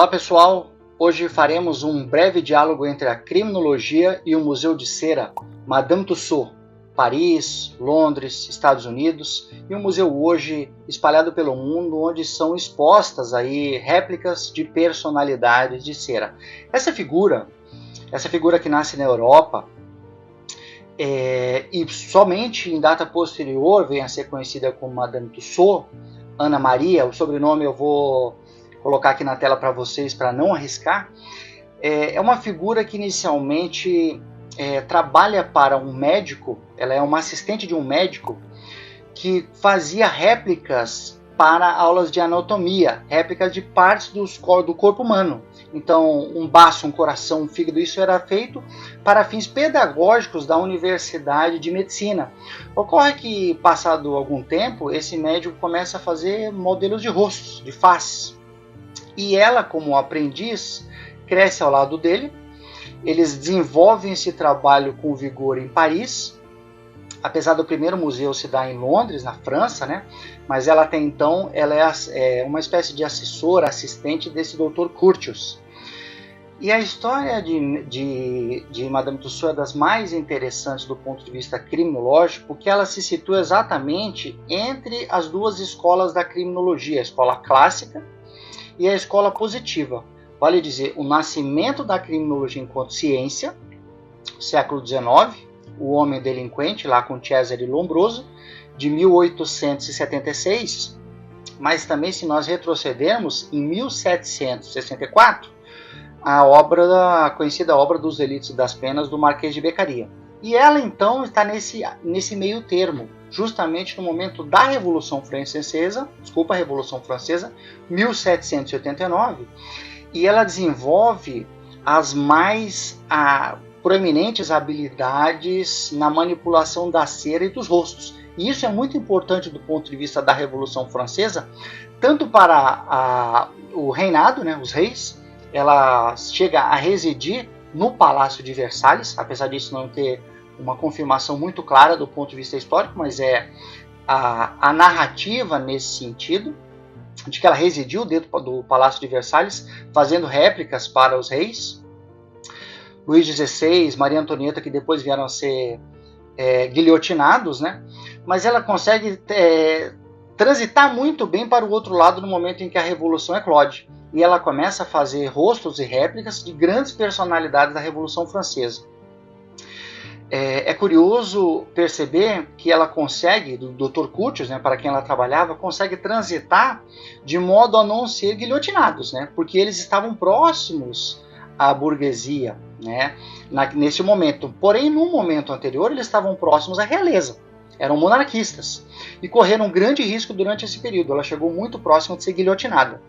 Olá pessoal, hoje faremos um breve diálogo entre a criminologia e o Museu de Cera Madame Tussauds, Paris, Londres, Estados Unidos, e um museu hoje espalhado pelo mundo onde são expostas aí réplicas de personalidades de cera. Essa figura que nasce na Europa e somente em data posterior vem a ser conhecida como Madame Tussauds, Ana Maria, o sobrenome eu vou colocar aqui na tela para vocês para não arriscar. É uma figura que inicialmente trabalha para um médico, ela é uma assistente de um médico que fazia réplicas para aulas de anatomia, réplicas de partes do corpo humano. Então, um baço, um coração, um fígado, isso era feito para fins pedagógicos da Universidade de Medicina. Ocorre que, passado algum tempo, esse médico começa a fazer modelos de rostos, de faces. E ela, como aprendiz, cresce ao lado dele. Eles desenvolvem esse trabalho com vigor em Paris, apesar do primeiro museu se dar em Londres, na França, né? Mas ela até então ela é uma espécie de assessora, assistente desse Dr. Curtius. E a história de Madame Tussauds é das mais interessantes do ponto de vista criminológico, porque ela se situa exatamente entre as duas escolas da criminologia, a escola clássica e a escola positiva. Vale dizer, o nascimento da criminologia enquanto ciência, século XIX, O Homem Delinquente, lá com Cesare Lombroso, de 1876, mas também se nós retrocedermos em 1764, a conhecida obra dos Delitos e das Penas do Marquês de Beccaria. E ela então está nesse meio termo, justamente no momento da Revolução Francesa, 1789, e ela desenvolve as mais proeminentes habilidades na manipulação da cera e dos rostos. E isso é muito importante do ponto de vista da Revolução Francesa, tanto para o reinado, né, os reis. Ela chega a residir no Palácio de Versalhes, apesar disso não ter uma confirmação muito clara do ponto de vista histórico, mas é a narrativa nesse sentido, de que ela residiu dentro do Palácio de Versalhes, fazendo réplicas para os reis. Luís XVI, Maria Antonieta, que depois vieram a ser guilhotinados, né? Mas ela consegue transitar muito bem para o outro lado no momento em que a Revolução eclode. E ela começa a fazer rostos e réplicas de grandes personalidades da Revolução Francesa. É curioso perceber que ela consegue, do Dr. Curtius, né, para quem ela trabalhava, consegue transitar de modo a não ser guilhotinados, né, porque eles estavam próximos à burguesia, né, nesse momento. Porém, no momento anterior, eles estavam próximos à realeza, eram monarquistas, e correram um grande risco durante esse período. Ela chegou muito próxima de ser guilhotinada.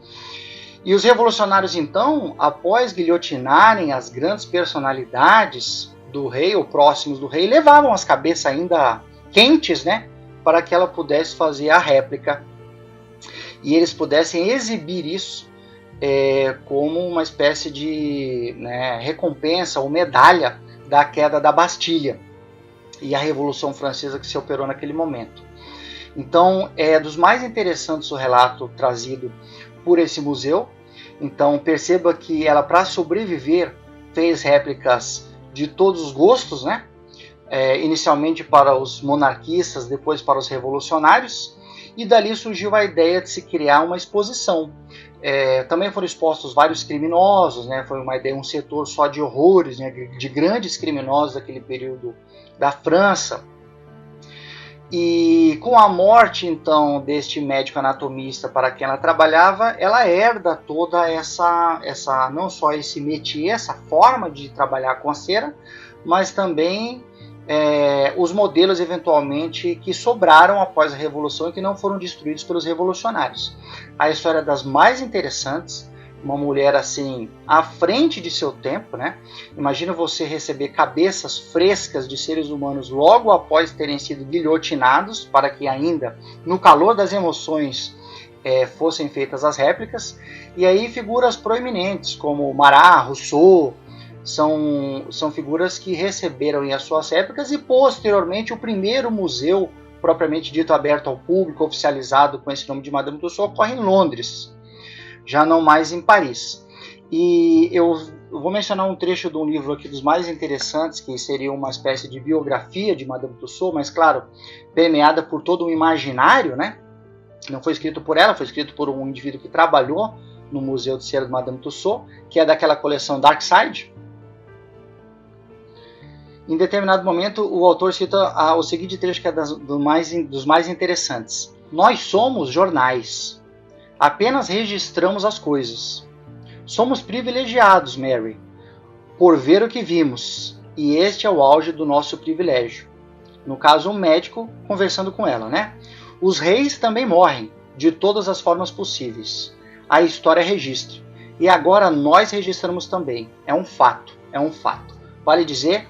E os revolucionários, então, após guilhotinarem as grandes personalidades do rei, ou próximos do rei, levavam as cabeças ainda quentes, né, para que ela pudesse fazer a réplica e eles pudessem exibir isso como uma espécie de recompensa ou medalha da queda da Bastilha e a Revolução Francesa que se operou naquele momento. Então, é dos mais interessantes o relato trazido por esse museu. Então, perceba que ela, para sobreviver, fez réplicas de todos os gostos, né? Inicialmente para os monarquistas, depois para os revolucionários, e dali surgiu a ideia de se criar uma exposição. Também foram expostos vários criminosos, né? Foi uma ideia, um setor só de horrores, né? De grandes criminosos daquele período da França. E com a morte, então, deste médico anatomista para quem ela trabalhava, ela herda toda essa não só esse métier, essa forma de trabalhar com a cera, mas também os modelos, eventualmente, que sobraram após a Revolução e que não foram destruídos pelos revolucionários. A história das mais interessantes, uma mulher assim, à frente de seu tempo, né? Imagina você receber cabeças frescas de seres humanos logo após terem sido guilhotinados, para que ainda, no calor das emoções, fossem feitas as réplicas. E aí figuras proeminentes, como Marat, Rousseau, são figuras que receberam as suas réplicas, e posteriormente o primeiro museu, propriamente dito, aberto ao público, oficializado com esse nome de Madame Tussauds, ocorre em Londres, já não mais em Paris. E eu vou mencionar um trecho de um livro aqui dos mais interessantes, que seria uma espécie de biografia de Madame Tussaud, mas claro, permeada por todo um imaginário, né? Não foi escrito por ela, foi escrito por um indivíduo que trabalhou no Museu de Cera de Madame Tussaud, que é daquela coleção Dark Side. Em determinado momento, o autor cita o seguinte trecho, que é dos mais interessantes. Nós somos jornais. Apenas registramos as coisas. Somos privilegiados, Mary, por ver o que vimos, e este é o auge do nosso privilégio. No caso, um médico conversando com ela, né? Os reis também morrem, de todas as formas possíveis. A história registra. E agora nós registramos também. É um fato, é um fato. Vale dizer,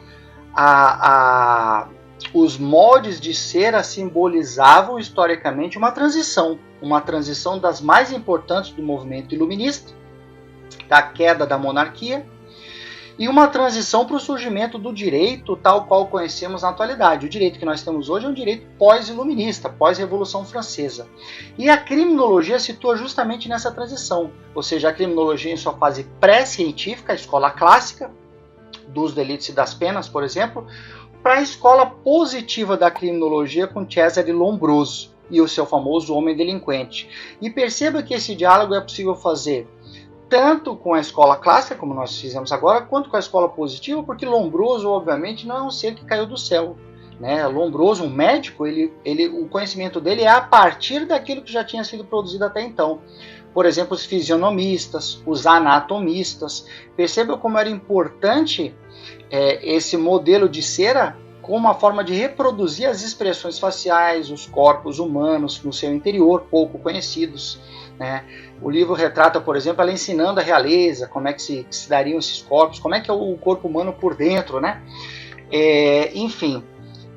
os moldes de cera simbolizavam historicamente uma transição das mais importantes do movimento iluminista, da queda da monarquia, e uma transição para o surgimento do direito tal qual conhecemos na atualidade. O direito que nós temos hoje é um direito pós-iluminista, pós-Revolução Francesa. E a criminologia situa justamente nessa transição, ou seja, a criminologia em sua fase pré-científica, a escola clássica, dos delitos e das penas, por exemplo, para a escola positiva da criminologia com Cesare Lombroso e o seu famoso Homem Delinquente. E perceba que esse diálogo é possível fazer tanto com a escola clássica, como nós fizemos agora, quanto com a escola positiva, porque Lombroso, obviamente, não é um ser que caiu do céu. Né? Lombroso, um médico, o conhecimento dele é a partir daquilo que já tinha sido produzido até então. Por exemplo, os fisionomistas, os anatomistas. Perceba como era importante esse modelo de cera como uma forma de reproduzir as expressões faciais, os corpos humanos no seu interior, pouco conhecidos. Né? O livro retrata, por exemplo, ela ensinando a realeza, como é que se dariam esses corpos, como é que é o corpo humano por dentro, né? Enfim,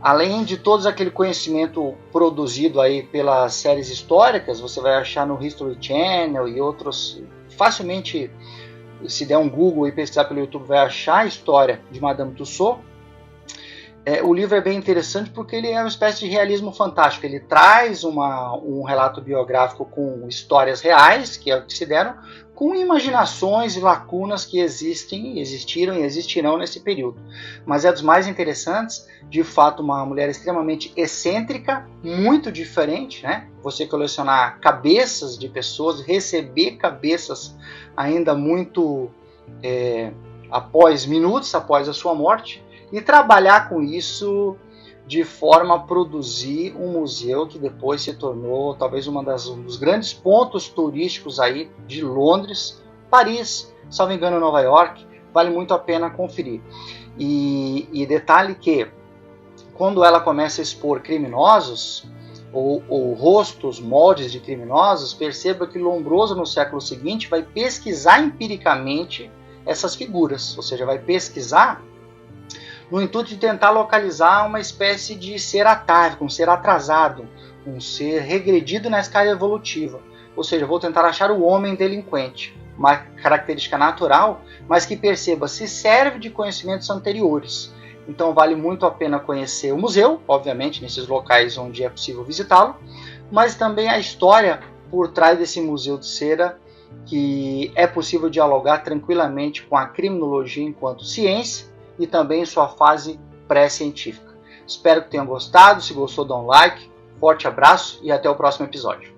além de todo aquele conhecimento produzido aí pelas séries históricas, você vai achar no History Channel e outros, facilmente, se der um Google e pesquisar pelo YouTube, vai achar a história de Madame Tussaud. O livro é bem interessante porque ele é uma espécie de realismo fantástico. Ele traz um relato biográfico com histórias reais, que é o que se deram, com imaginações e lacunas que existiram e existirão nesse período. Mas é dos mais interessantes, de fato, uma mulher extremamente excêntrica, muito diferente, né? Você colecionar cabeças de pessoas, receber cabeças ainda muito minutos após a sua morte, e trabalhar com isso de forma a produzir um museu que depois se tornou talvez um dos grandes pontos turísticos aí de Londres, Paris, salvo engano, Nova York. Vale muito a pena conferir. E detalhe que quando ela começa a expor criminosos ou rostos, moldes de criminosos, perceba que Lombroso no século seguinte vai pesquisar empiricamente essas figuras, ou seja, vai pesquisar no intuito de tentar localizar uma espécie de ser atávico, um ser atrasado, um ser regredido na escala evolutiva. Ou seja, vou tentar achar o homem delinquente, uma característica natural, mas que perceba se serve de conhecimentos anteriores. Então vale muito a pena conhecer o museu, obviamente, nesses locais onde é possível visitá-lo, mas também a história por trás desse museu de cera, que é possível dialogar tranquilamente com a criminologia enquanto ciência, e também em sua fase pré-científica. Espero que tenham gostado. Se gostou, dá um like. Forte abraço e até o próximo episódio.